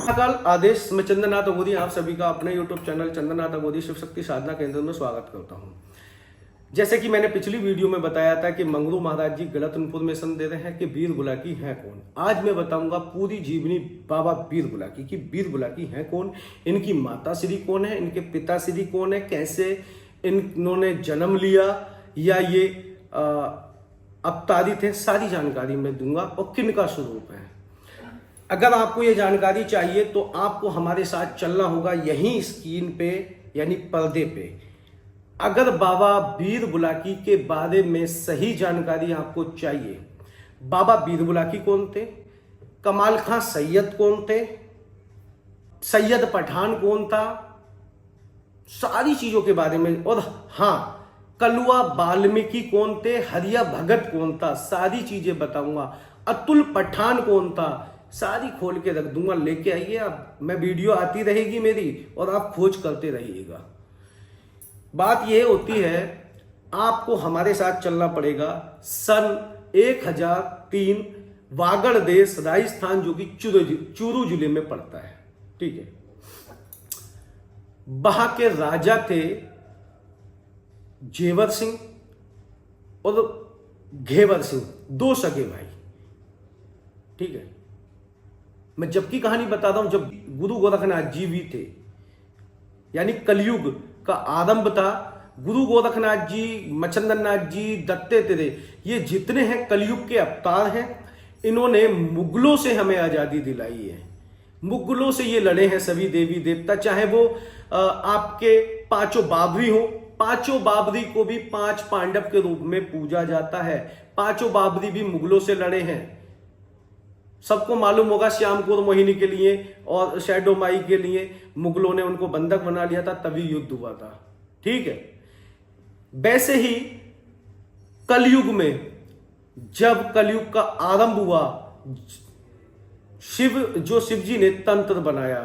काल आदेश में चंद्रनाथ अघोरी आप सभी का अपने YouTube चैनल चंद्रनाथ अघोरी शिव शक्ति साधना केंद्र में स्वागत करता हूं। जैसे कि मैंने पिछली वीडियो में बताया था कि मंगरू महाराज जी गलत इन्फॉर्मेशन दे रहे हैं कि वीर बुलाकी है कौन। आज मैं बताऊंगा पूरी जीवनी बाबा वीर बुलाकी की। वीर बुलाकी है कौन, इनकी माता श्री कौन है, इनके पिता श्री कौन है, कैसे इन्होंने जन्म लिया या ये अवतारित है, सारी जानकारी मैं दूंगा और किनका स्वरूप है। अगर आपको ये जानकारी चाहिए तो आपको हमारे साथ चलना होगा यहीं स्क्रीन पे यानी पर्दे पे। अगर बाबा वीर बुलाकी के बारे में सही जानकारी आपको चाहिए, बाबा वीर बुलाकी कौन थे, कमाल खां सैयद कौन थे, सैयद पठान कौन था, सारी चीजों के बारे में, और हाँ कलुआ वाल्मीकि कौन थे, हरिया भगत कौन था, सारी चीजें बताऊंगा। अतुल पठान कौन था, सारी खोल के रख दूंगा। लेके आइए आप, मैं वीडियो आती रहेगी मेरी और आप खोज करते रहिएगा। बात यह होती है आपको हमारे साथ चलना पड़ेगा सन 1003 वागड़ देश राजस्थान, जो कि चूरू जिले में पड़ता है। ठीक है, वहां के राजा थे जेवर सिंह और घेवर सिंह, दो सगे भाई। ठीक है, मैं जब की कहानी बता रहा हूं जब गुरु गोरखनाथ जी भी थे, यानी कलयुग का आरंभ था। गुरु गोरखनाथ जी, मच्छंदरनाथ जी, दत्तात्रेय, ये जितने हैं कलयुग के अवतार हैं। इन्होंने मुगलों से हमें आजादी दिलाई है। मुगलों से ये लड़े हैं सभी देवी देवता, चाहे वो आपके पांचों बाबरी हो। पांचों बाबरी को भी पांच पांडव के रूप में पूजा जाता है। पांचों बाबरी भी मुगलों से लड़े हैं। सबको मालूम होगा श्यामपुर मोहिनी के लिए और शैडो माई के लिए मुगलों ने उनको बंधक बना लिया था, तभी युद्ध हुआ था। ठीक है, वैसे ही कलयुग में जब कलयुग का आरंभ हुआ, शिव जी ने तंत्र बनाया।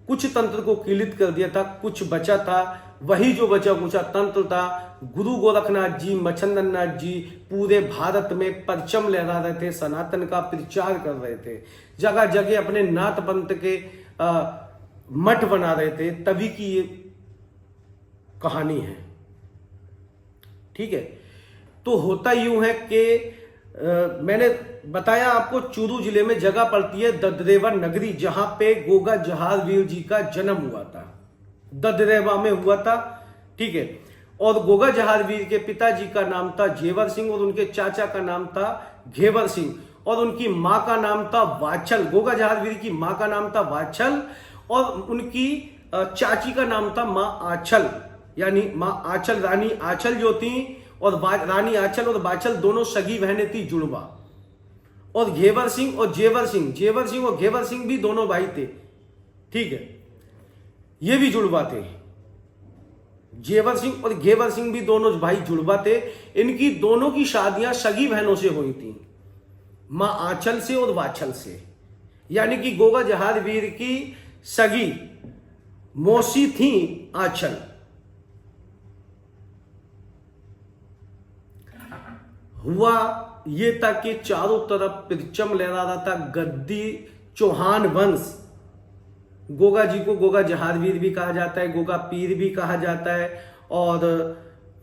कुछ तंत्र को किलित कर दिया था, कुछ बचा था। वही जो बचा कुचा तंत्र था, गुरु गोरखनाथ जी, मच्छंदरनाथ जी पूरे भारत में परचम लहरा रहे थे, सनातन का प्रचार कर रहे थे, जगह जगह अपने नाथ पंथ के मठ बना रहे थे। तभी की ये कहानी है। ठीक है, तो होता यूं है कि मैंने बताया आपको चूरू जिले में जगह पड़ती है ददरेवा नगरी, जहां पे गोगा जहारवीर जी का जन्म हुआ था। ददरेवा में हुआ था। ठीक है, और गोगा जहारवीर के पिताजी का नाम था जेवर सिंह और उनके चाचा का नाम था घेवर सिंह और उनकी मां का नाम था वाछल। गोगा जहारवीर की मां का नाम था वाछल और उनकी चाची का नाम था मां आंचल, यानी मां आंचल, रानी आंचल जो थी, और रानी आंचल और वाछल दोनों सगी बहनें थी, जुड़वा। और घेवर सिंह और जेवर सिंह, जेवर सिंह और घेवर सिंह भी दोनों भाई थे। ठीक है, ये भी जुड़वा थे। जेवर सिंह और घेवर सिंह भी दोनों भाई जुड़वा थे। इनकी दोनों की शादियां सगी बहनों से हुई थी, मां आंचल से और वाछल से। यानी कि गोगा जहारवीर की सगी मौसी थी आंचल। हुआ ये था कि चारों तरफ परचम लहरा रहा था गद्दी चौहान वंश। गोगा जी को गोगा जहारवीर भी कहा जाता है, गोगा पीर भी कहा जाता है, और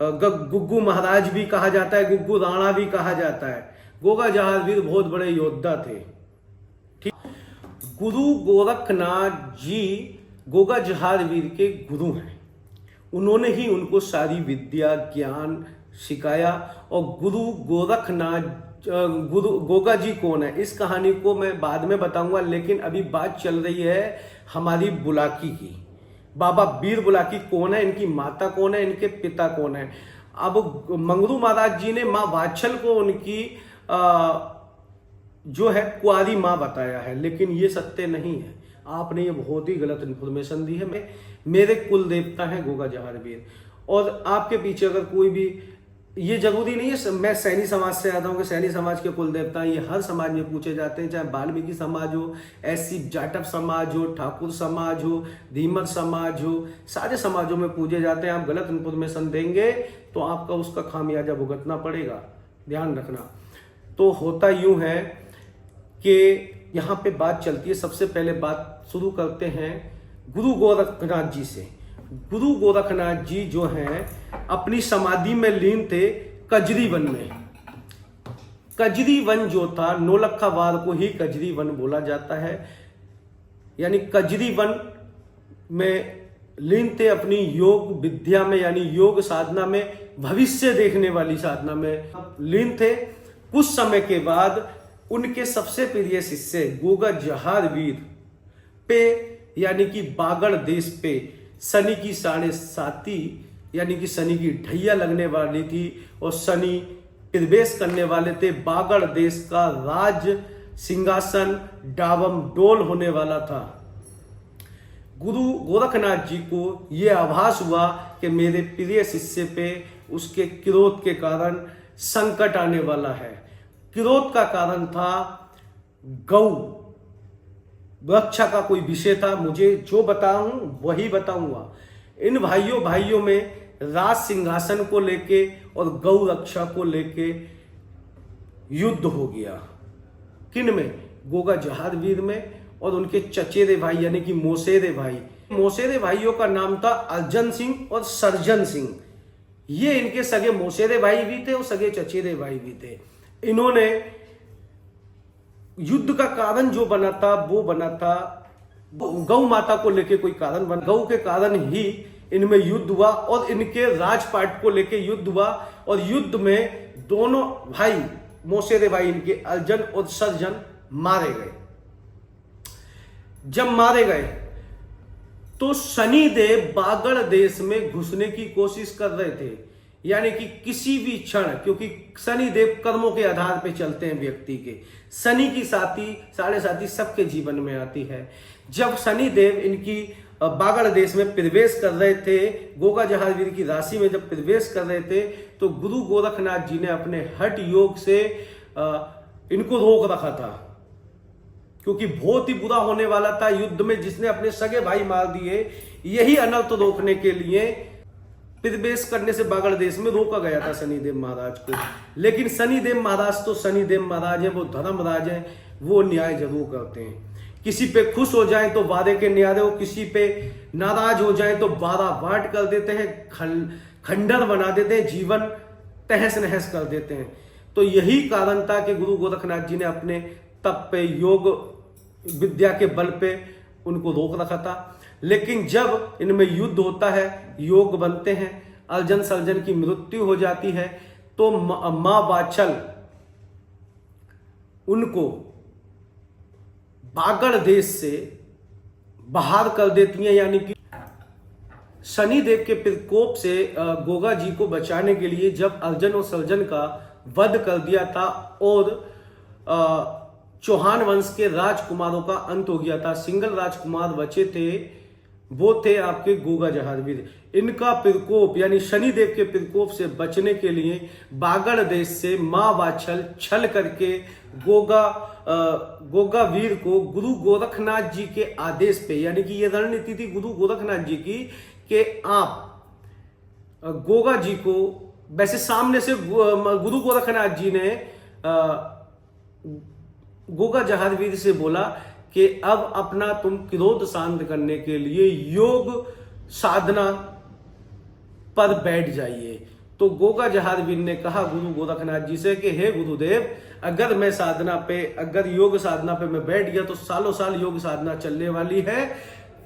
गुग्गू महाराज भी कहा जाता है, गुग्गू राणा भी कहा जाता है। गोगा जहारवीर बहुत बड़े योद्धा थे। ठीक, गुरु गोरखनाथ जी गोगा जहारवीर के गुरु हैं। उन्होंने ही उनको सारी विद्या ज्ञान सिखाया। और गुरु गोरखनाथ, गोगा जी कौन है, इस कहानी को मैं बाद में बताऊंगा, लेकिन अभी बात चल रही है हमारी बुलाकी की। बाबा वीर बुलाकी कौन है, इनकी माता कौन है, इनके पिता कौन है। अब मंगरू महाराज जी ने मां वाछल को उनकी जो है कुआरी मां बताया है, लेकिन ये सत्य नहीं है। आपने ये बहुत ही गलत इंफॉर्मेशन दी है। मेरे कुल देवता है गोगा जहारवीर, और आपके पीछे अगर कोई भी, ये जरूरी नहीं है मैं सैनी समाज से आता हूं कि सैनी समाज के कुल देवता, ये हर समाज में पूछे जाते हैं, चाहे वाल्मीकि समाज हो, एससी जाटव समाज हो, ठाकुर समाज हो, धीमर समाज हो, सारे समाजों में पूजे जाते हैं। आप गलत इंफॉर्मेशन देंगे तो आपका उसका खामियाजा भुगतना पड़ेगा, ध्यान रखना। तो होता यूं है कि यहाँ पे बात चलती है। सबसे पहले बात शुरू करते हैं गुरु गोरखनाथ जी से। गुरु गोरखनाथ जी जो हैं अपनी समाधि में लीन थे कजरी वन में। कजरी वन जो था, नौलखा वार को ही कजरी वन बोला जाता है, यानी कजरी वन में लीन थे अपनी योग विद्या में, यानी योग साधना में, भविष्य देखने वाली साधना में लीन थे। कुछ समय के बाद उनके सबसे प्रिय शिष्य गोगा जहारवीर पे, यानी कि बागड़ देश पे शनि की 7.5 यानी कि शनि की ढैया लगने वाली थी और शनि प्रवेश करने वाले थे। बागड़ देश का राज सिंहासन डावम डोल होने वाला था। गुरु गोरखनाथ जी को यह आभास हुआ कि मेरे प्रिय शिष्य पे उसके क्रोध के कारण संकट आने वाला है। क्रोध का कारण था गौ रक्षा का कोई विषय था। मुझे जो बताऊं वही बताऊंगा। इन भाइयों में राज सिंहासन को लेके और गौ रक्षा को लेके युद्ध हो गया। किन में? गोगा जहारवीर में और उनके चचेरे भाई यानी कि मौसेरे भाई। मौसेरे भाइयों का नाम था अर्जन सिंह और सर्जन सिंह। ये इनके सगे मौसेरे भाई भी थे और सगे चचेरे भाई भी थे। इन्होंने युद्ध का कारण जो बना था वो बना था गौ माता को लेके कोई कारण बना। गौ के कारण ही इनमें युद्ध हुआ और इनके राजपाट को लेके युद्ध हुआ। और युद्ध में दोनों भाई मौसेरे भाई इनके अर्जन और सर्जन मारे गए। जब मारे गए तो शनिदेव बागड़ देश में घुसने की कोशिश कर रहे थे, यानी कि किसी भी क्षण, क्योंकि शनिदेव कर्मों के आधार पे चलते हैं व्यक्ति के। शनि की 7.5 सबके जीवन में आती है। जब शनिदेव इनकी बागड़ देश में प्रवेश कर रहे थे, गोगा जहारवीर की राशि में जब प्रवेश कर रहे थे, तो गुरु गोरखनाथ जी ने अपने हठ योग से इनको रोक रखा था, क्योंकि बहुत ही बुरा होने वाला था युद्ध में। जिसने अपने सगे भाई मार दिए, यही अनर्थ रोकने के लिए प्रवेश करने से बागड़ देश में रोका गया था शनिदेव महाराज को। लेकिन शनिदेव महाराज तो शनिदेव महाराज है, वो धर्मराज है, वो न्याय जरूर करते हैं। किसी पे खुश हो जाए तो वादे के न्यारे, हो किसी पे नाराज हो जाए तो बारा बाट कर देते हैं, खंडर बना देते हैं, जीवन तहस नहस कर देते हैं। तो यही कारण था कि गुरु गोरखनाथ जी ने अपने तप पे, योग विद्या के बल पे उनको रोक रखा था। लेकिन जब इनमें युद्ध होता है, योग बनते हैं, अर्जन सर्जन की मृत्यु हो जाती है, तो मां वाचल उनको बागड़ देश से बाहर कर देती हैं। यानी कि शनिदेव के प्रकोप से गोगा जी को बचाने के लिए जब अर्जन और सर्जन का वध कर दिया था और चौहान वंश के राजकुमारों का अंत हो गया था, सिंगल राजकुमार बचे थे, वो थे आपके गोगा जहारवीर। इनका प्रकोप यानी शनिदेव के प्रकोप से बचने के लिए बागड़ देश से मां वाचल छल करके गोगा वीर को गुरु गोरखनाथ जी के आदेश पे, यानी कि ये रणनीति थी गुरु गोरखनाथ जी की कि आप गोगा जी को, वैसे सामने से गुरु गोरखनाथ जी ने गोगा जहारवीर से बोला कि अब अपना तुम क्रोध शांत करने के लिए योग साधना पर बैठ जाइए। तो गोगा जहारवीर ने कहा गुरु गोरखनाथ जी से कि हे गुरुदेव, अगर मैं साधना पे, अगर योग साधना पे मैं बैठ गया तो सालों साल योग साधना चलने वाली है,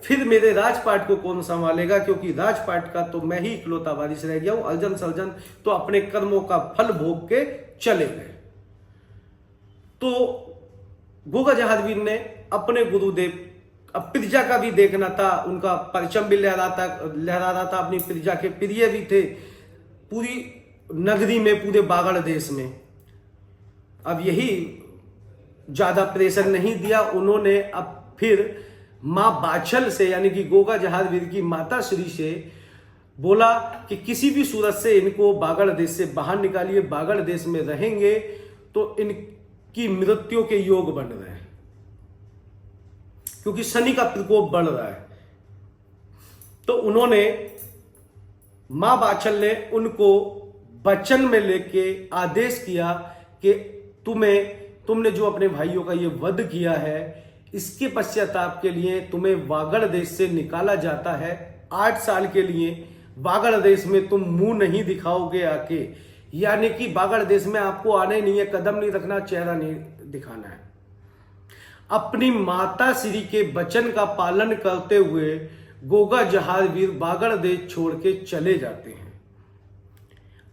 फिर मेरे राजपाट को कौन संभालेगा, क्योंकि राजपाट का तो मैं ही इकलौता वारिस रह गया हूं। अर्जन सर्जन तो अपने कर्मों का फल भोग के चले गए। तो गोगा जहारवीर ने अपने गुरुदेव, अब प्रजा का भी देखना था, उनका परचम भी लहरा रहा था, अपनी प्रजा के प्रिय भी थे पूरी नगरी में, पूरे बागड़ देश में। अब यही ज्यादा प्रेशर नहीं दिया उन्होंने। अब फिर मां बाछल से, यानी कि गोगा जहारवीर की माता श्री से बोला कि किसी भी सूरत से इनको बागड़ देश से बाहर निकालिए, बागड़ देश में रहेंगे तो इनकी मृत्यु के योग बन रहे हैं, क्योंकि शनि का प्रकोप बढ़ रहा है। तो उन्होंने, मां बाछल ने उनको वचन में लेके आदेश किया कि तुम्हें तुमने जो अपने भाइयों का ये वध किया है, इसके पश्चाताप के लिए तुम्हें वागड़ देश से निकाला जाता है। 8 साल के लिए वागड़ देश में तुम मुंह नहीं दिखाओगे आके, यानी कि वागड़ देश में आपको आना ही नहीं है, कदम नहीं रखना, चेहरा नहीं दिखाना है। अपनी माता श्री के वचन का पालन करते हुए गोगा जहाजवीर वागड़ देश छोड़ के चले जाते हैं।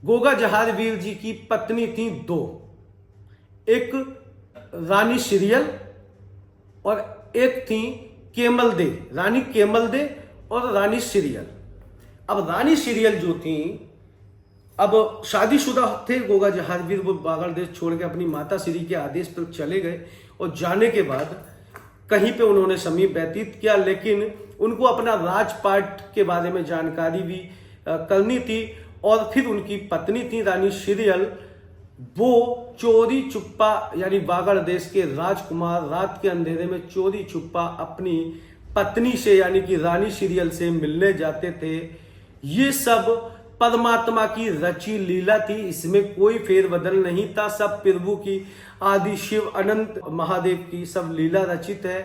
गोगा जहाजवीर जी की पत्नी थी 2, एक रानी शिरियल और एक थी केमल दे, रानी केमल दे और रानी शिरियल। अब रानी शिरियल जो थी, अब शादीशुदा थे गोगा जहाजवीर, वो वागड़ देश छोड़ के अपनी माता श्री के आदेश पर चले गए और जाने के बाद कहीं पे उन्होंने समय व्यतीत किया, लेकिन उनको अपना राजपाट के बारे में जानकारी भी करनी थी। और फिर उनकी पत्नी थी रानी शिरियल, वो चोरी छुपा, यानी वागड़ देश के राजकुमार रात के अंधेरे में चोरी छुपा अपनी पत्नी से यानी कि रानी शिरियल से मिलने जाते थे। ये सब परमात्मा की रची लीला थी, इसमें कोई फेरबदल नहीं था। सब प्रभु की, आदि शिव अनंत महादेव की सब लीला रचित है।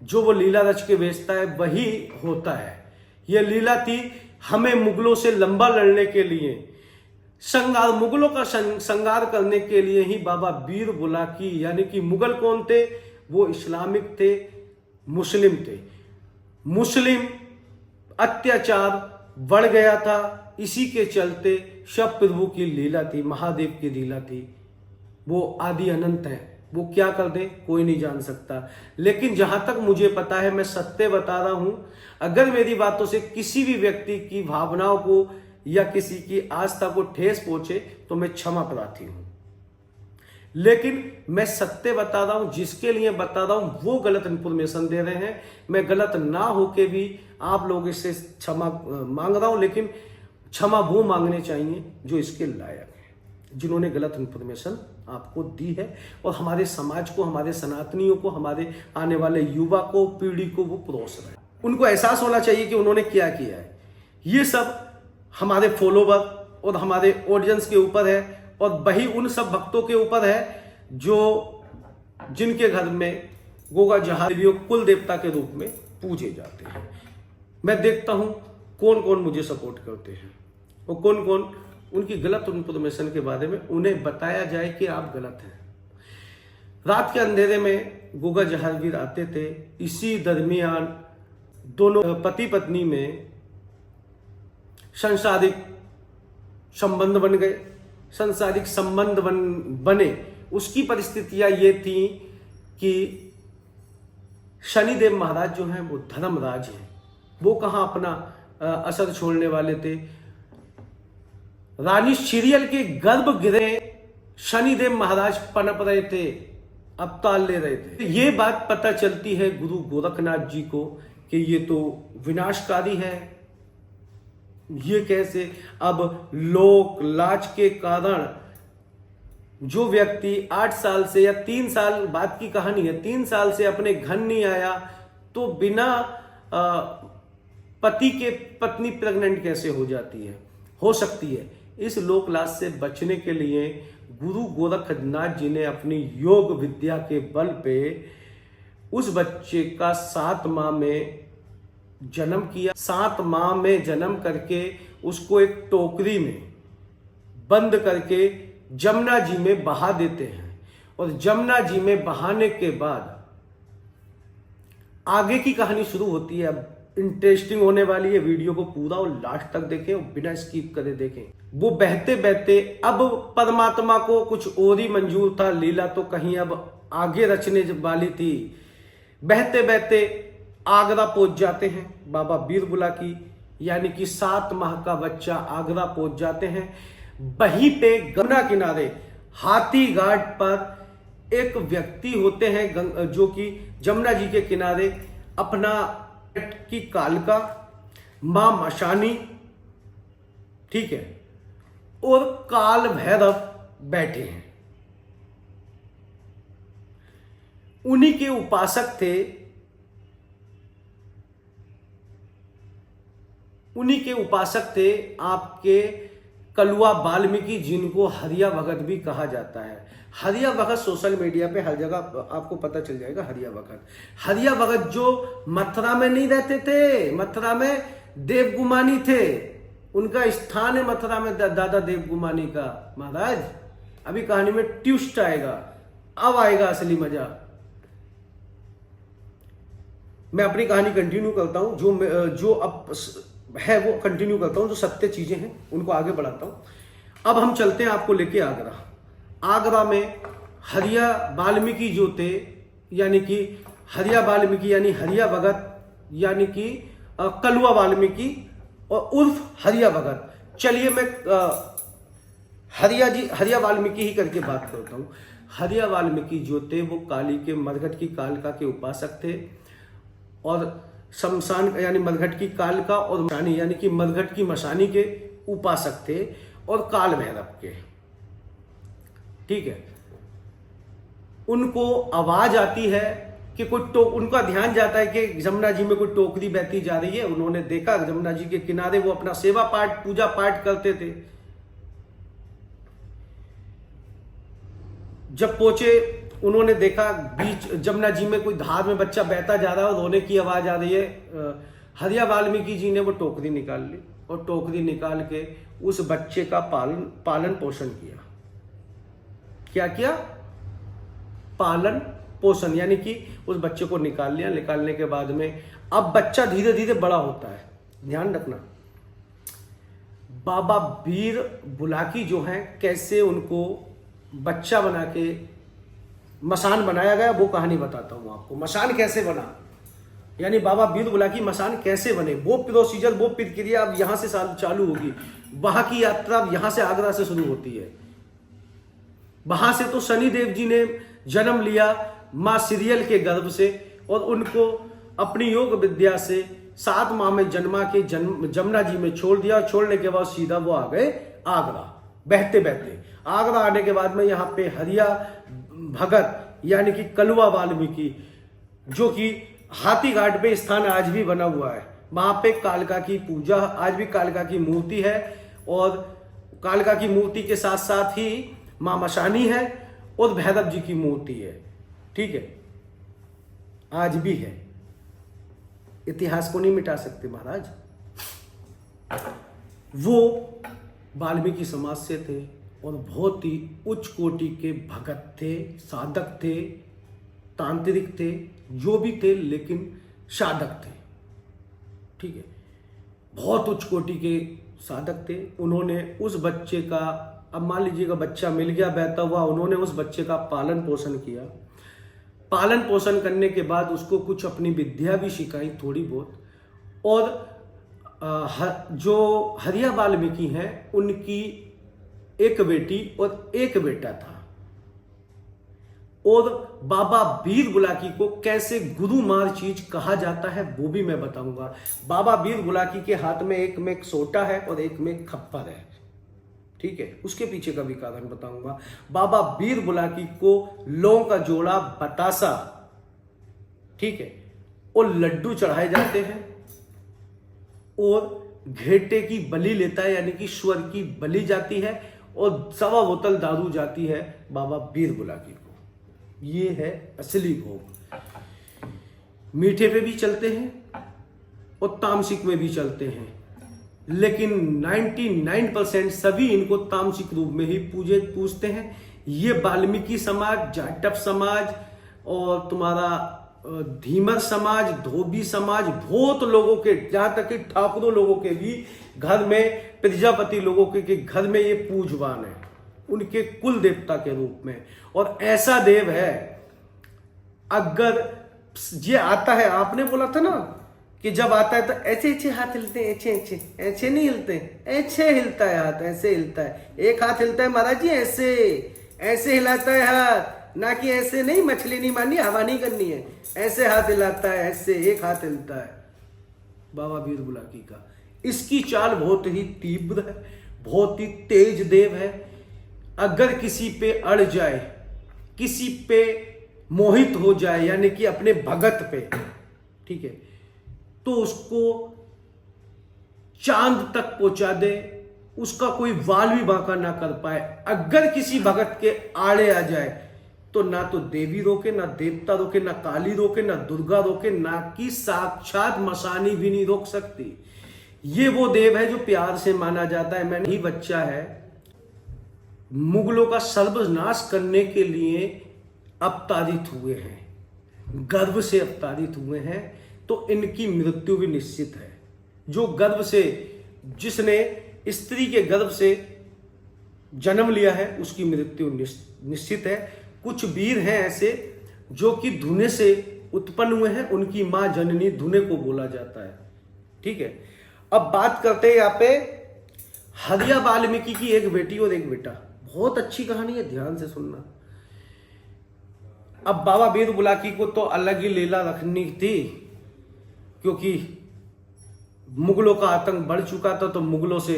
जो वो लीला रच के बेचता है वही होता है। यह लीला थी हमें मुगलों से लंबा लड़ने के लिए, संगार, मुगलों का संगार करने के लिए ही बाबा बीर बुलाकी, यानी कि मुगल कौन थे? वो इस्लामिक थे, मुस्लिम थे। मुस्लिम अत्याचार बढ़ गया था, इसी के चलते शब प्रभु की लीला थी, महादेव की लीला थी। वो आदि अनंत है, वो क्या कर दे कोई नहीं जान सकता। लेकिन जहां तक मुझे पता है, मैं सत्य बता रहा हूं, अगर मेरी बातों से किसी भी व्यक्ति की भावनाओं को या किसी की आस्था को ठेस पहुंचे तो मैं क्षमा प्रार्थी हूं। लेकिन मैं सत्य बता रहा हूं, जिसके लिए बता रहा हूं वो गलत इंफॉर्मेशन दे रहे हैं। मैं गलत ना होके भी आप लोगों से क्षमा मांग रहा हूं, लेकिन क्षमा वो मांगने चाहिए जो इसके लायक है, जिन्होंने गलत इंफॉर्मेशन आपको दी है और हमारे समाज को, हमारे सनातनियों को, हमारे आने वाले युवा को, पीढ़ी को वो परोस रहे हैं। उनको एहसास होना चाहिए कि उन्होंने क्या किया है। ये सब हमारे फॉलोवर और हमारे ऑडियंस के ऊपर है, और वही उन सब भक्तों के ऊपर है जो जिनके घर में गोगा जहाजवीर कुल देवता के रूप में पूजे जाते हैं। मैं देखता हूं कौन कौन मुझे सपोर्ट करते हैं और कौन कौन उनकी गलत इंफॉर्मेशन के बारे में उन्हें बताया जाए कि आप गलत हैं। रात के अंधेरे में गोगा जहाजवीर आते थे। इसी दरमियान दोनों पति पत्नी में सांसारिक संबंध बन गए। सांसारिक संबंध बने, उसकी परिस्थितियां ये थी कि शनिदेव महाराज जो हैं वो धर्मराज हैं, वो कहां अपना असर छोड़ने वाले थे। रानी शिरियल के गर्भगृह शनिदेव महाराज पनप रहे थे, अवतार ले रहे थे। ये बात पता चलती है गुरु गोरखनाथ जी को कि ये तो विनाशकारी है। ये कैसे? अब लोक लाज के कारण जो व्यक्ति 8 साल से या 3 साल, बात की कहानी है, 3 साल से अपने घर नहीं आया, तो बिना पति के पत्नी प्रेग्नेंट कैसे हो जाती है? हो सकती है। इस लोक लाज से बचने के लिए गुरु गोरखनाथ जी ने अपनी योग विद्या के बल पे उस बच्चे का 7 माह में जन्म किया। 7 माह में जन्म करके उसको एक टोकरी में बंद करके जमुना जी में बहा देते हैं, और जमुना जी में बहाने के बाद आगे की कहानी शुरू होती है। अब इंटरेस्टिंग होने वाली है, वीडियो को पूरा और लास्ट तक देखें और बिना स्किप करे देखें। वो बहते बहते, अब परमात्मा को कुछ और ही मंजूर था, लीला तो कहीं अब आगे रचने वाली थी। बहते बहते आगरा पहुंच जाते हैं बाबा बीर बुलाकी, यानी कि 7 माह का बच्चा आगरा पहुंच जाते हैं। वहीं पे गंगा किनारे हाथी घाट पर एक व्यक्ति होते हैं जो कि जमुना जी के किनारे अपना की कालका मां मशानी, ठीक है, और काल भैरव बैठे हैं। उन्हीं के उपासक थे, उन्हीं के उपासक थे आपके कलुआ वाल्मीकि, जिनको हरिया भगत भी कहा जाता है। हरिया भगत सोशल मीडिया पे हर जगह आपको पता चल जाएगा। हरिया भगत जो मथुरा में नहीं रहते थे, मथुरा में देवगुमानी थे, उनका स्थान है मथुरा में दादा देवगुमानी का। महाराज अभी कहानी में ट्विस्ट आएगा, अब आएगा असली मजा। मैं अपनी कहानी कंटिन्यू करता हूं, जो अब है वो कंटिन्यू करता हूं, जो सत्य चीजें हैं उनको आगे बढ़ाता हूं। अब हम चलते हैं आपको लेके आगरा। आगरा में हरिया वाल्मीकि जो थे, यानी कि हरिया वाल्मीकि यानी हरिया भगत, यानी कि कलुआ वाल्मीकि और उर्फ हरिया भगत। चलिए मैं हरिया वाल्मीकि ही करके बात करता हूं। हरिया वाल्मीकि जो थे वो काली के, मरघट की कालिका के उपासक थे, और शमशान यानी मरघट की कालिका और मशानी यानी कि मरघट की मशानी के उपासक थे, और काल भैरव के। ठीक है, उनको आवाज आती है कि उनका ध्यान जाता है कि जमुना जी में कोई टोकरी बहती जा रही है। उन्होंने देखा जमुना जी के किनारे वो अपना सेवा पाठ, पूजा पाठ करते थे। जब पहुंचे उन्होंने देखा बीच जमुना जी में कोई धार में बच्चा बहता जा रहा है और रोने की आवाज आ रही है। हरिया वाल्मीकि जी ने वो टोकरी निकाल ली, और टोकरी निकाल के उस बच्चे का पालन पोषण किया। क्या किया? पालन पोषण, यानी कि उस बच्चे को निकाल लिया। निकालने के बाद में अब बच्चा धीरे धीरे बड़ा होता है। ध्यान रखना, बाबा वीर बुलाकी जो हैं, कैसे उनको बच्चा बना के मसान बनाया गया, वो कहानी बताता हूं आपको। मसान कैसे बना, यानी बाबा वीर बुलाकी मसान कैसे बने, वो प्रोसीजर, वो प्रक्रिया अब यहां से चालू होगी। वहां की यात्रा अब यहां से आगरा से शुरू होती है। वहां से तो शनिदेव जी ने जन्म लिया मां सीरियल के गर्भ से, और उनको अपनी योग विद्या से 7 माह में जन्मा के जमुना जी में छोड़ दिया। छोड़ने के बाद सीधा वो आ गए आगरा, बहते बहते। आगरा आने के बाद में यहाँ पे हरिया भगत यानी कि कलुआ वाल्मीकि, जो कि हाथी घाट पे स्थान आज भी बना हुआ है, वहां पे कालिका की पूजा, आज भी कालिका की मूर्ति है, और कालिका की मूर्ति के साथ साथ ही मां मशानी है और भैरव जी की मूर्ति है। ठीक है, आज भी है, इतिहास को नहीं मिटा सकते महाराज। वो वाल्मीकि समाज से थे और बहुत ही उच्च कोटि के भगत थे, साधक थे, तांत्रिक थे, जो भी थे, लेकिन साधक थे। ठीक है, बहुत उच्च कोटि के साधक थे। उन्होंने उस बच्चे का, अब मान लीजिएगा बच्चा मिल गया बहता हुआ, उन्होंने उस बच्चे का पालन पोषण किया। पालन पोषण करने के बाद उसको कुछ अपनी विद्या भी सिखाई थोड़ी बहुत। और जो हरिया वाल्मीकि हैं, उनकी एक बेटी और एक बेटा था। और बाबा वीर बुलाकी को कैसे गुरुमार चीज कहा जाता है वो भी मैं बताऊंगा। बाबा वीर बुलाकी के हाथ में एक में सोटा है और एक में खप्पर है। ठीक है, उसके पीछे का भी कारण बताऊंगा। बाबा वीर बुलाकी को लौंग का जोड़ा, बतासा, ठीक है, और लड्डू चढ़ाए जाते हैं, और घेटे की बलि लेता है, यानी कि स्वर की बलि जाती है, और 1.25 बोतल दारू जाती है बाबा वीर बुलाकी को। ये है असली भोग। मीठे पे भी चलते हैं और तामसिक में भी चलते हैं, लेकिन 99% सभी इनको तामसिक रूप में ही पूजते हैं। ये वाल्मीकि समाज, जाटव समाज और तुम्हारा धीमर समाज, धोबी समाज, बहुत लोगों के, जहां तक कि ठाकुरों लोगों के भी घर में, प्रजापति लोगों के घर में ये पूजवान है, उनके कुल देवता के रूप में। और ऐसा देव है, अगर ये आता है, आपने बोला था ना कि जब आता है तो ऐसे ऐसे हाथ हिलते हैं, ऐसे ऐसे नहीं हिलते, ऐसे हिलता है हाथ, ऐसे हिलता है। एक हाथ हिलता है महाराज जी, ऐसे हिलाता है हाथ, ना कि ऐसे नहीं, मछली नहीं मारनी, हवा नहीं करनी है, ऐसे हाथ हिलाता है, ऐसे एक हाथ हिलता है बाबा वीर बुलाकी का। इसकी चाल बहुत ही तीव्र है, बहुत ही तेज देव है। अगर किसी पे अड़ जाए, किसी पे मोहित हो जाए, यानी कि अपने भगत पे, ठीक है, तो उसको चांद तक पहुंचा दे, उसका कोई वाल भी बांका ना कर पाए। अगर किसी भगत के आड़े आ जाए तो ना तो देवी रोके, ना देवता रोके, ना काली रोके, ना दुर्गा रोके, ना कि साक्षात मसानी भी नहीं रोक सकती। ये वो देव है जो प्यार से माना जाता है। मैंने ही बच्चा है, मुगलों का सर्वनाश करने के लिए अवतारित हुए हैं, गर्भ से अवतारित हुए हैं, तो इनकी मृत्यु भी निश्चित है। जो गर्भ से, जिसने स्त्री के गर्भ से जन्म लिया है, उसकी मृत्यु निश्चित है। कुछ वीर हैं ऐसे जो कि धुने से उत्पन्न हुए हैं, उनकी मां जननी धुने को बोला जाता है। ठीक है, अब बात करते हैं यहाँ पे हरिया वाल्मीकि की एक बेटी और एक बेटा। बहुत अच्छी कहानी है, ध्यान से सुनना। अब बाबा वीर बुलाकी को तो अलग ही लीला रखनी थी, क्योंकि मुगलों का आतंक बढ़ चुका था, तो मुगलों से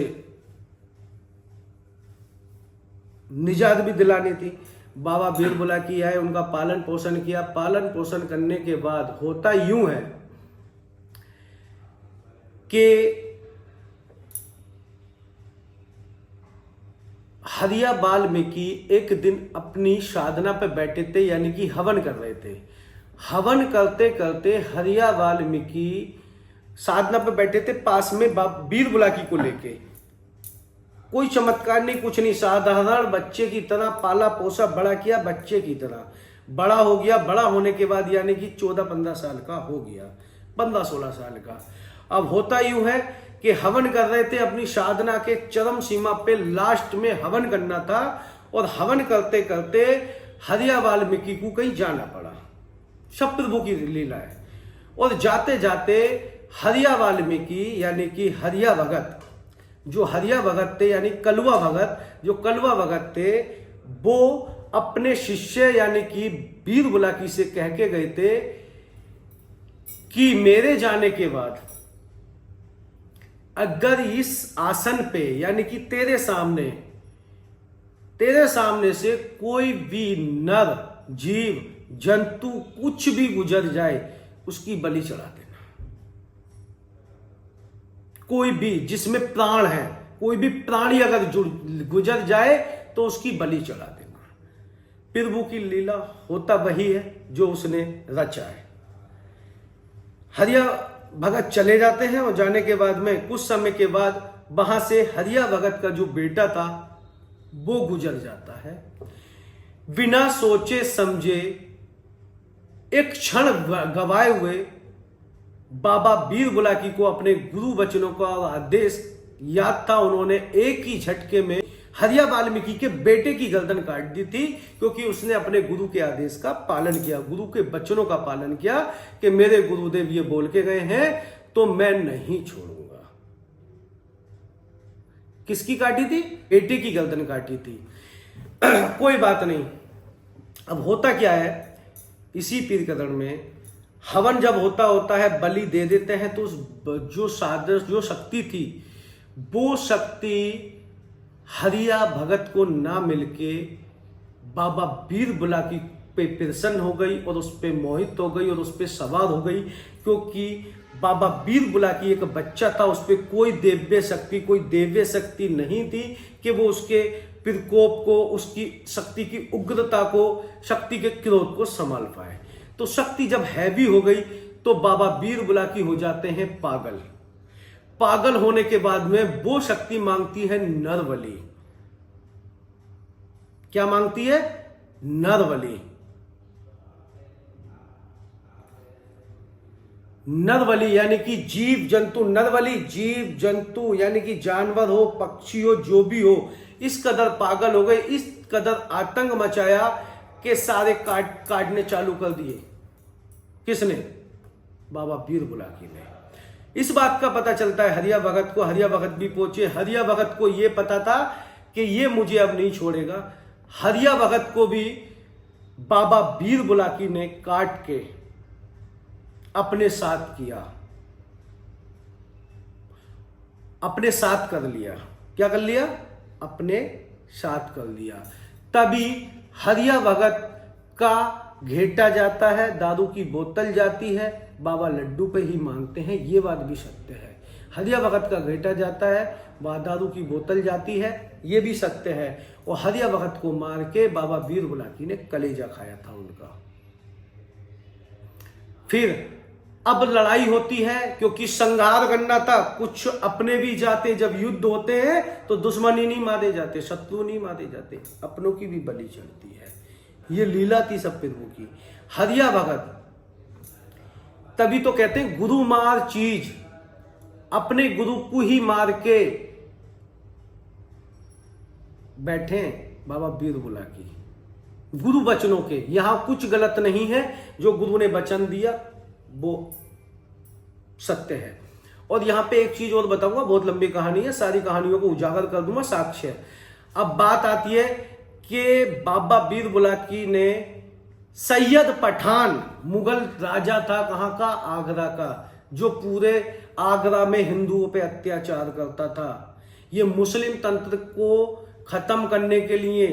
निजात भी दिलानी थी। बाबा वीर बुलाकी आए, उनका पालन पोषण किया। पालन पोषण करने के बाद होता यूं है कि हरिया वाल्मीकि एक दिन अपनी साधना पे बैठे थे, यानी कि हवन कर रहे थे। हवन करते करते हरिया वाल्मीकि साधना पे बैठे थे, पास में वीर बुलाकी को लेके। कोई चमत्कार नहीं, कुछ नहीं, साधारण बच्चे की तरह पाला पोसा बड़ा किया, बच्चे की तरह बड़ा हो गया। बड़ा होने के बाद यानी कि 14-15 साल का हो गया, 15-16 साल का। अब होता यूं है कि हवन कर रहे थे, अपनी साधना के चरम सीमा पे लास्ट में हवन करना था, और हवन करते करते हरिया वाल्मीकि को कहीं जाना पड़ा। सब प्रभु की लीला है। और जाते जाते हरिया वाल्मीकि यानी कि हरिया भगत, जो हरिया भगत थे यानी कलवा भगत, जो कलवा भगत थे, वो अपने शिष्य यानी कि वीर बुलाकी से कह के गए थे कि मेरे जाने के बाद अगर इस आसन पे यानी कि तेरे सामने से कोई भी नर जीव जंतु कुछ भी गुजर जाए, उसकी बलि चढ़ा देना। कोई भी जिसमें प्राण है, कोई भी प्राणी अगर गुजर जाए तो उसकी बलि चढ़ा देना। प्रभु की लीला होता वही है जो उसने रचा है। हरिया भगत चले जाते हैं, और जाने के बाद में कुछ समय के बाद वहां से हरिया भगत का जो बेटा था वो गुजर जाता है। बिना सोचे समझे, एक क्षण गवाए हुए बाबा वीर बुलाकी को अपने गुरु वचनों का आदेश याद था। उन्होंने एक ही झटके में हरिया वाल्मीकि के बेटे की गर्दन काट दी थी, क्योंकि उसने अपने गुरु के आदेश का पालन किया, गुरु के वचनों का पालन किया कि मेरे गुरुदेव ये बोल के गए हैं तो मैं नहीं छोड़ूंगा। किसकी काटी थी? बेटे की गर्दन काटी थी। कोई बात नहीं। अब होता क्या है, इसी पीर कदर में हवन जब होता है, बलि दे देते हैं, तो जो शक्ति थी, वो शक्ति हरिया भगत को ना मिलके बाबा वीर बुलाकी पे प्रसन्न हो गई, और उस पे मोहित हो गई, और उस पे सवार हो गई। क्योंकि बाबा वीर बुलाकी एक बच्चा था, उस पे कोई देव्य शक्ति नहीं थी कि वो उसके प्रकोप को, उसकी शक्ति की उग्रता को, शक्ति के क्रोध को संभाल पाए। तो शक्ति जब हैवी हो गई तो बाबा वीर बुलाकी हो जाते हैं पागल। पागल होने के बाद में वो शक्ति मांगती है नरबलि। क्या मांगती है? नरबलि। नरबलि यानी कि जीव जंतु, नरबलि जीव जंतु यानी कि जानवर हो, पक्षी हो, जो भी हो, इस कदर पागल हो गए, इस कदर आतंक मचाया कि सारे काटने चालू कर दिए। किसने? बाबा वीर बुलाकी ने। इस बात का पता चलता है हरिया भगत को। हरिया भगत भी पहुंचे। हरिया भगत को यह पता था कि ये मुझे अब नहीं छोड़ेगा। हरिया भगत को भी बाबा वीर बुलाकी ने काट के अपने साथ किया, अपने साथ कर लिया। क्या कर लिया? अपने साथ कर लिया। तभी हरिया भगत का घेटा जाता है, दारू की बोतल जाती है, बाबा लड्डू पे ही मांगते हैं। ये बात भी सत्य है। हरिया भगत का घेटा जाता है, वह दारू की बोतल जाती है, ये भी सत्य है। और हरिया भगत को मार के बाबा वीर बुलाकी ने कलेजा खाया था उनका। फिर अब लड़ाई होती है, क्योंकि संघार करना था, कुछ अपने भी जाते, जब युद्ध होते हैं तो दुश्मन ही नहीं मारे जाते, शत्रु नहीं मारे जाते, अपनों की भी बलि चढ़ती है। ये लीला थी सब प्रभु की। हरिया भगत तभी तो कहते हैं गुरु मार चीज, अपने गुरु को ही मार के बैठे बाबा वीर बुलाकी। गुरु वचनों के यहां कुछ गलत नहीं है, जो गुरु ने वचन दिया वो सत्य है। और यहां पे एक चीज और बताऊंगा, बहुत लंबी कहानी है, सारी कहानियों को उजागर कर दूंगा, साक्ष्य है। अब बात आती है कि बाबा वीर बुलाकी ने सैयद पठान, मुगल राजा था, कहां का, आगरा का, जो पूरे आगरा में हिंदुओं पे अत्याचार करता था। ये मुस्लिम तंत्र को खत्म करने के लिए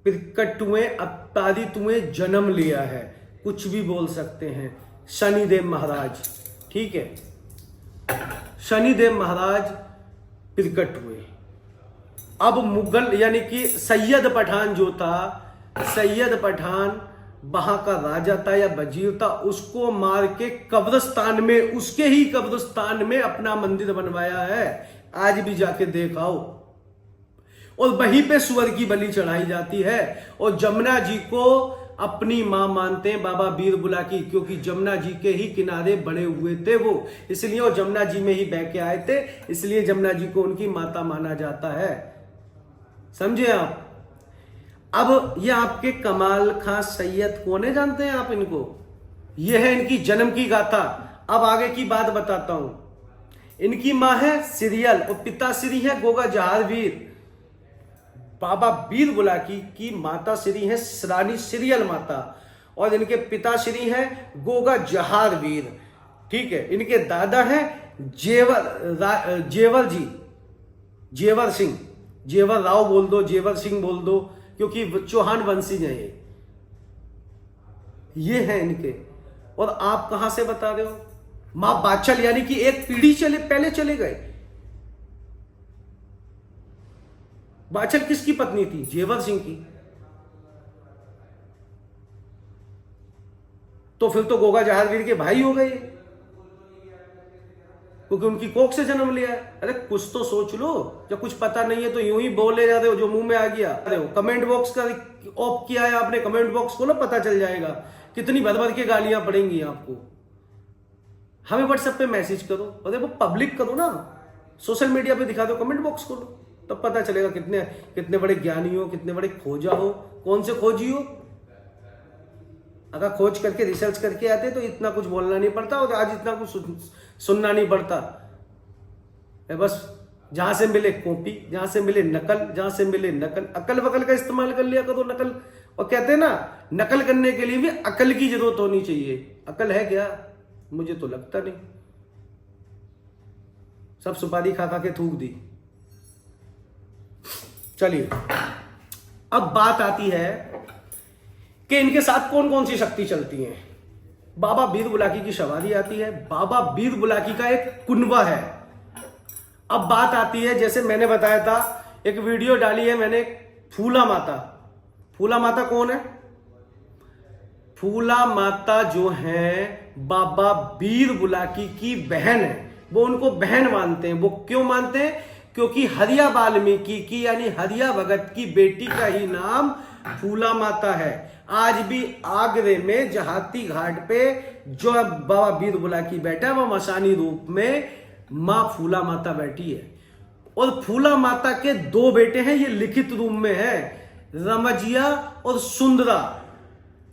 प्रकटुए अवतारितुए जन्म लिया है, कुछ भी बोल सकते हैं। शनिदेव महाराज, ठीक है, शनिदेव महाराज प्रकट हुए। अब मुगल यानी कि सैयद पठान जो था, सैयद पठान वहां का राजा था या वजीर था, उसको मार के कब्रिस्तान में, उसके ही कब्रिस्तान में अपना मंदिर बनवाया है। आज भी जाके देख आओ। और वहीं पे सुअर की बलि चढ़ाई जाती है। और जमुना जी को अपनी मां मानते हैं बाबा वीर बुलाकी, क्योंकि जमुना जी के ही किनारे बड़े हुए थे वो, इसलिए वो जमुना जी में ही बह के आए थे, इसलिए जमुना जी को उनकी माता माना जाता है। समझे आप। अब ये आपके कमाल खां सैयद कौन है, जानते हैं आप इनको? ये है इनकी जन्म की गाथा। अब आगे की बात बताता हूं। इनकी मां है सीरियल और पिता श्री है गोगा जहारवीर। बाबा वीर बुलाकी की माता श्री है रानी सीरियल माता, और इनके पिता श्री है गोगा जहारवीर, ठीक है। इनके दादा है जेवर जी, जेवर सिंह, जेवर राव बोल दो, जेवर सिंह बोल दो, क्योंकि चौहान वंशी है ये है इनके। और आप कहां से बता रहे हो? मां बाचल, यानी कि एक पीढ़ी पहले चले गए। बाचल किसकी पत्नी थी? जेवर सिंह की। तो फिर तो गोगा जहारवीर के भाई हो गए, क्योंकि उनकी कोख से जन्म लिया है। अरे कुछ तो सोच लो, जब कुछ पता नहीं है तो यूं ही बोले जा रहे हो जो मुंह में आ गया। अरे कमेंट बॉक्स का ऑफ किया है आपने, कमेंट बॉक्स को ना पता चल जाएगा कितनी भर भर के गालियां पड़ेंगी आपको। हमें व्हाट्सएप पे मैसेज करो, अरे वो पब्लिक करो ना, सोशल मीडिया पे दिखा दो, कमेंट बॉक्स खोलो, तब पता चलेगा कितने बड़े ज्ञानी हो, कितने बड़े खोजा हो, कौन से खोजी हो। अगर खोज करके रिसर्च करके आते तो इतना कुछ बोलना नहीं पड़ता, और आज इतना कुछ सुनना नहीं पड़ता। बस जहां से मिले कॉपी, जहां से मिले नकल, जहां से मिले नकल, अकल वकल का इस्तेमाल कर लिया करो। नकल, और कहते हैं ना, नकल करने के लिए भी अकल की जरूरत होनी चाहिए। अकल है क्या? मुझे तो लगता नहीं। सब सुपारी खा खा के थूक दी। चलिए, अब बात आती है कि इनके साथ कौन कौन सी शक्ति चलती है। बाबा वीर बुलाकी की सवारी आती है। बाबा वीर बुलाकी का एक कुनबा है। अब बात आती है, जैसे मैंने बताया था, एक वीडियो डाली है मैंने, फूला माता। फूला माता कौन है? फूला माता जो है बाबा वीर बुलाकी की बहन है। वो उनको बहन मानते हैं। वो क्यों मानते हैं? क्योंकि हरिया वाल्मीकि की यानी हरिया भगत की बेटी का ही नाम फूला माता है। आज भी आगरे में जहाती घाट पे जो बाबा वीर बुलाकी बैठा है, वह मसानी रूप में मां फूला माता बैठी है। और फूला माता के दो बेटे हैं, ये लिखित रूप में है, रमजिया और सुंदरा।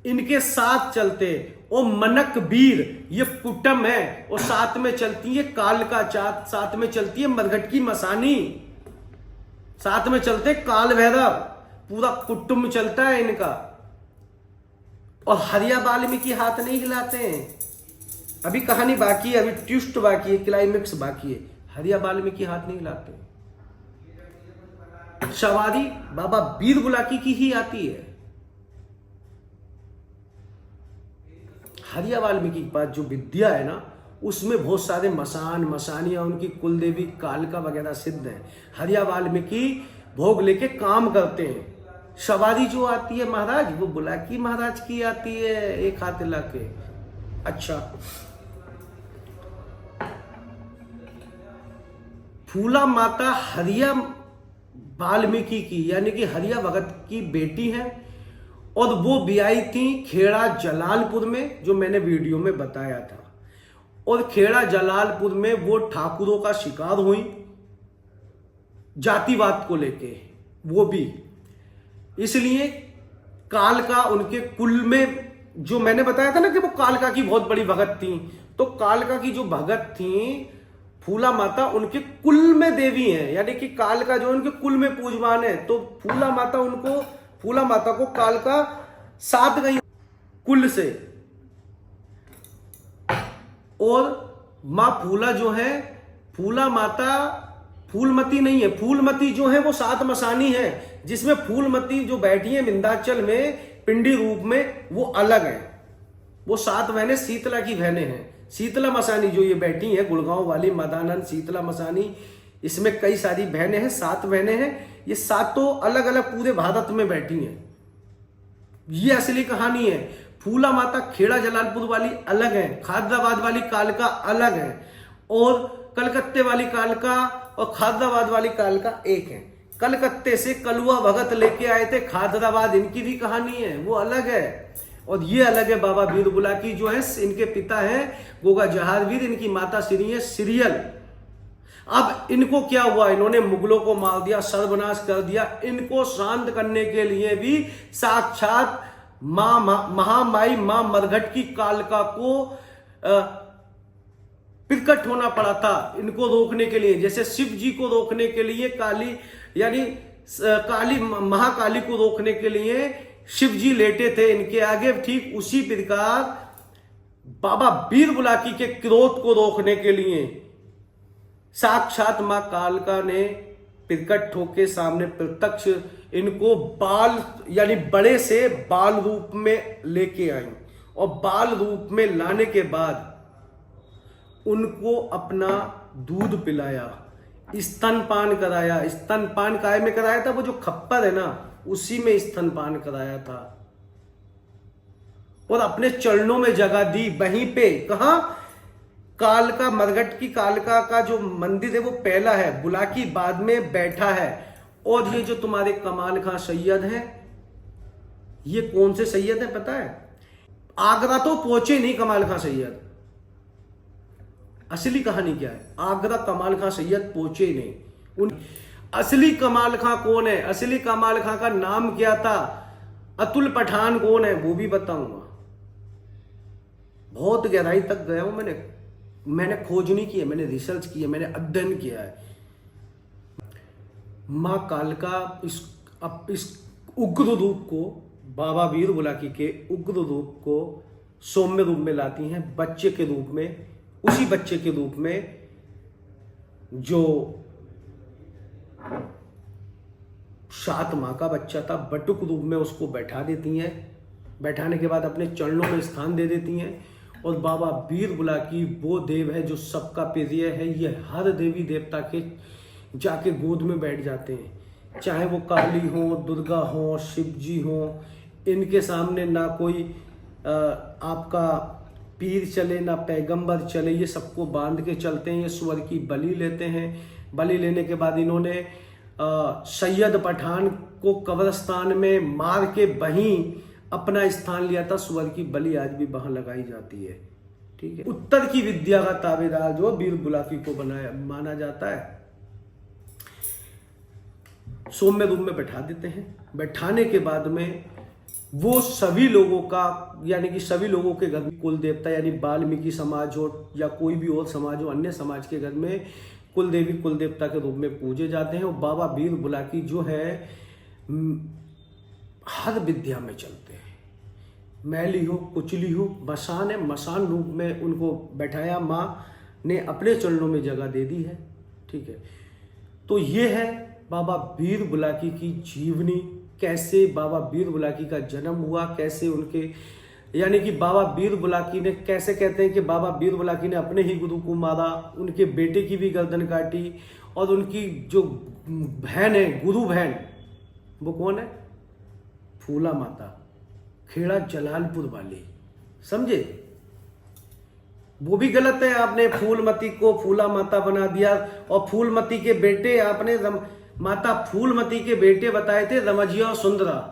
इनके साथ चलते और मनक वीर, ये कुटम है, और साथ में चलती है काल का चाँद, साथ में चलती है मरघट की मसानी, साथ में चलते काल भैरव, पूरा कुटुंब चलता है इनका। और हरिया वाल्मीकि हाथ नहीं हिलाते हैं। अभी कहानी बाकी है, अभी ट्विस्ट बाकी है, क्लाइमेक्स बाकी है। हरिया वाल्मीकि हाथ नहीं हिलाते। सवारी बाबा वीर बुलाकी की ही आती है। हरिया वाल्मीकि के पास जो विद्या है ना, उसमें बहुत सारे मसान मसानियाँ उनकी कुलदेवी कालका वगैरह सिद्ध हैं। हरिया वाल्मीकि भोग लेके काम करते हैं। सवारी जो आती है महाराज, वो बुलाकी महाराज की आती है एक हाथ ला के। अच्छा, फूला माता हरिया वाल्मीकि की यानी कि हरिया भगत की बेटी है और वो ब्याई थी खेड़ा जलालपुर में, जो मैंने वीडियो में बताया था। और खेड़ा जलालपुर में वो ठाकुरों का शिकार हुई जातिवाद को लेके, वो भी इसलिए कालका उनके कुल में, जो मैंने बताया था ना कि वो कालका की बहुत बड़ी भगत थी, तो कालका की जो भगत थी फूला माता उनके कुल में देवी हैं, यानी कि कालका जो उनके कुल में पूजवान है। तो फूला माता को कालका साथ गई कुल से। और मां फूला जो है, फूला माता फूलमती नहीं है, फूलमती जो है वो सात मसानी है, जिसमें फूलमती जो बैठी है विंध्याचल में पिंडी रूप में, वो अलग है। वो सात बहनें शीतला की बहनें हैं। शीतला मसानी जो ये बैठी है, गुड़गांव वाली मदानंद शीतला मसानी, इसमें कई सारी बहनें हैं, 7 बहनें हैं। ये सातों अलग अलग पूरे भारत में बैठी हैं। ये असली कहानी है। फूला माता खेड़ा जलालपुर वाली अलग है, खादराबाद वाली कालका अलग है, और कलकत्ते वाली कालका और खादराबाद वाली कालका एक है। कलकत्ते से कलुआ भगत लेके आए थे खादराबाद, इनकी भी कहानी है, वो अलग है। और ये अलग है बाबा वीर बुलाकी जो है, इनके पिता हैं गोगा जहार वीर, इनकी माता श्री है सीरियल। अब इनको क्या हुआ, इन्होंने मुगलों को मार दिया, सर्वनाश कर दिया। इनको शांत करने के लिए भी साक्षात महामाई मां मरघट की कालका को प्रकट होना पड़ा था इनको रोकने के लिए। जैसे शिव जी को रोकने के लिए काली, यानी काली महाकाली को रोकने के लिए शिव जी लेटे थे इनके आगे, ठीक उसी प्रकार बाबा वीर बुलाकी के क्रोध को रोकने के लिए साक्षात मां कालका ने प्रकट होके सामने प्रत्यक्ष इनको बाल, यानी बड़े से बाल रूप में लेके आई। और बाल रूप में लाने के बाद उनको अपना दूध पिलाया, स्तनपान कराया। स्तनपान काय में कराया था, वो जो खप्पर है ना, उसी में स्तनपान कराया था। और अपने चरणों में जगह दी वहीं पे। कहां? कालका, मरघट की कालका का जो मंदिर है वो पहला है, बुलाकी बाद में बैठा है। और ये जो तुम्हारे कमाल खां सैयद हैं, ये कौन से सैयद हैं पता है? आगरा तो पहुंचे नहीं कमाल खां सैयद। असली कहानी क्या है? आगरा कमाल खां सैयद पहुंचे नहीं। असली कमाल खां कौन है? असली कमाल खां का नाम क्या था? अतुल पठान कौन है वो भी बताऊंगा। बहुत गहराई तक गया हूं, मैंने खोज नहीं की है, मैंने रिसर्च की है, मैंने अध्ययन किया है। मां कालका इस उग्र रूप को, बाबा वीर बुलाकी के उग्र रूप को सौम्य रूप में लाती हैं, बच्चे के रूप में, उसी बच्चे के रूप में जो 7 माह का बच्चा था, बटुक रूप में उसको बैठा देती हैं। बैठाने के बाद अपने चरणों में स्थान दे देती हैं। और बाबा वीर बुलाकी वो देव है जो सबका प्रिय है। ये हर देवी देवता के जाके गोद में बैठ जाते हैं, चाहे वो काली हो, दुर्गा हो, शिव जी हो। इनके सामने ना कोई आपका पीर चले, ना पैगंबर चले, ये सबको बांध के चलते हैं। ये सुअर की बलि लेते हैं। बलि लेने के बाद इन्होंने सैयद पठान को कब्रिस्तान में मार के वहीं अपना स्थान लिया था। सुअर की बलि आज भी वहां लगाई जाती है। ठीक है, उत्तर की विद्या का ताबेदार जो वीर बुलाकी को बनाया माना जाता है। सौम्य रूप में बैठा देते हैं। बैठाने के बाद में वो सभी लोगों का, यानी कि सभी लोगों के घर में कुल देवता, यानी वाल्मीकि समाज हो या कोई भी और समाज हो, अन्य समाज के घर में कुल देवी कुल देवता के रूप में पूजे जाते हैं। और बाबा वीर बुलाकी जो है हर विद्या में चलते हैं, मैली हो कुचली हो, मसान है, मसान रूप में उनको बैठाया। माँ ने अपने चरणों में जगह दे दी है। ठीक है, तो ये है बाबा वीर बुलाकी की जीवनी। कैसे बाबा वीर बुलाकी का जन्म हुआ, कैसे उनके यानी कि बाबा वीर बुलाकी ने, कैसे कहते हैं कि बाबा वीर बुलाकी ने अपने ही गुरु को मारा, उनके बेटे की भी गर्दन काटी, और उनकी जो बहन है, गुरु बहन, वो कौन है? फूला माता, खेड़ा जलालपुर वाली, समझे? वो भी गलत है। आपने फूलमती को फूला माता बना दिया, और फूलमती के बेटे आपने माता फूलमती के बेटे बताए थे रमजिया और सुंदरा।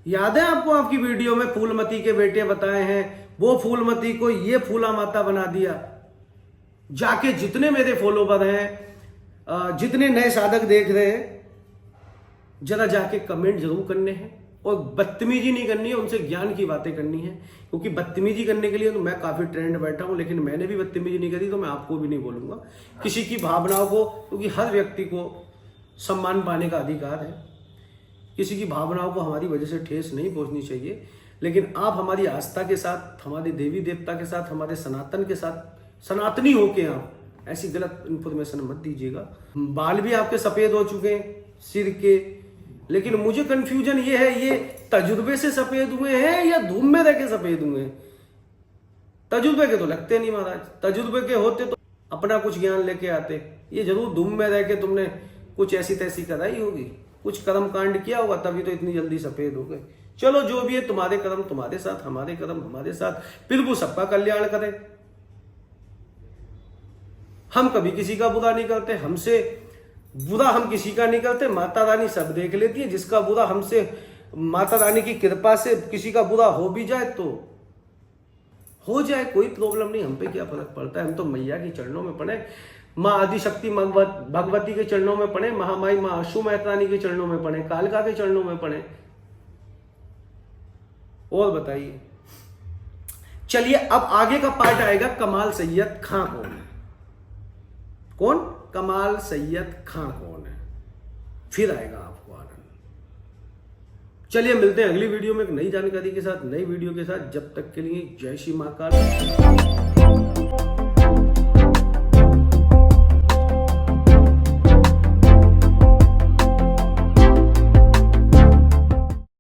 याद है आपको? आपकी वीडियो में फूलमती के बेटे बताए हैं, वो फूलमती को ये फूला माता बना दिया। जाके जितने मेरे फॉलोवर हैं, जितने नए साधक देख रहे हैं, जरा जाके कमेंट जरूर करने हैं, और बदतमीजी नहीं करनी है, उनसे ज्ञान की बातें करनी है। क्योंकि बदतमीजी करने के लिए तो मैं काफी ट्रेंड बैठा हूं, लेकिन मैंने भी बदतमीजी नहीं करी, तो मैं आपको भी नहीं बोलूंगा। किसी की भावनाओं को, क्योंकि हर व्यक्ति को सम्मान पाने का अधिकार है, किसी की भावनाओं को हमारी वजह से ठेस नहीं पहुंचनी चाहिए। लेकिन आप हमारी आस्था के साथ, हमारे देवी देवता के साथ, हमारे सनातन के साथ, सनातनी होके आप ऐसी गलत इंफॉर्मेशन मत दीजिएगा। बाल भी आपके सफेद हो चुके हैं सिर के, लेकिन मुझे कंफ्यूजन ये है, ये तजुर्बे से सफेद हुए हैं या धूम में रह के सफेद हुए हैं? तजुर्बे के तो लगते नहीं महाराज, तजुर्बे के होते तो अपना कुछ ज्ञान लेके आते। ये जरूर धूम में रह के तुमने कुछ ऐसी तैसी कराई होगी, कुछ कर्म कांड किया होगा, तभी तो इतनी जल्दी सफेद हो गए। चलो जो भी है, तुम्हारे कर्म तुम्हारे साथ, हमारे कर्म हमारे साथ, फिर वो सबका कल्याण करे। हम कभी किसी का बुरा नहीं करते, हमसे बुरा हम किसी का नहीं करते। माता रानी सब देख लेती है, जिसका बुरा हमसे, माता रानी की कृपा से किसी का बुरा हो भी जाए तो हो जाए, कोई प्रॉब्लम नहीं, हम पे क्या फर्क पड़ता है। हम तो मैया के चरणों में पड़े, माँ आदिशक्ति भगवती के चरणों में पड़े, महामाई माँ अशु रानी के चरणों में पड़े, कालका के चरणों में पड़े। और बताइए, चलिए अब आगे का पार्ट आएगा। कमाल सैयद खां कौन है? कौन? कमाल सैयद खां कौन है? फिर आएगा आपको आनंद। चलिए मिलते हैं अगली वीडियो में एक नई जानकारी के साथ, नई वीडियो के साथ। जब तक के लिए जय श्री महाकाल।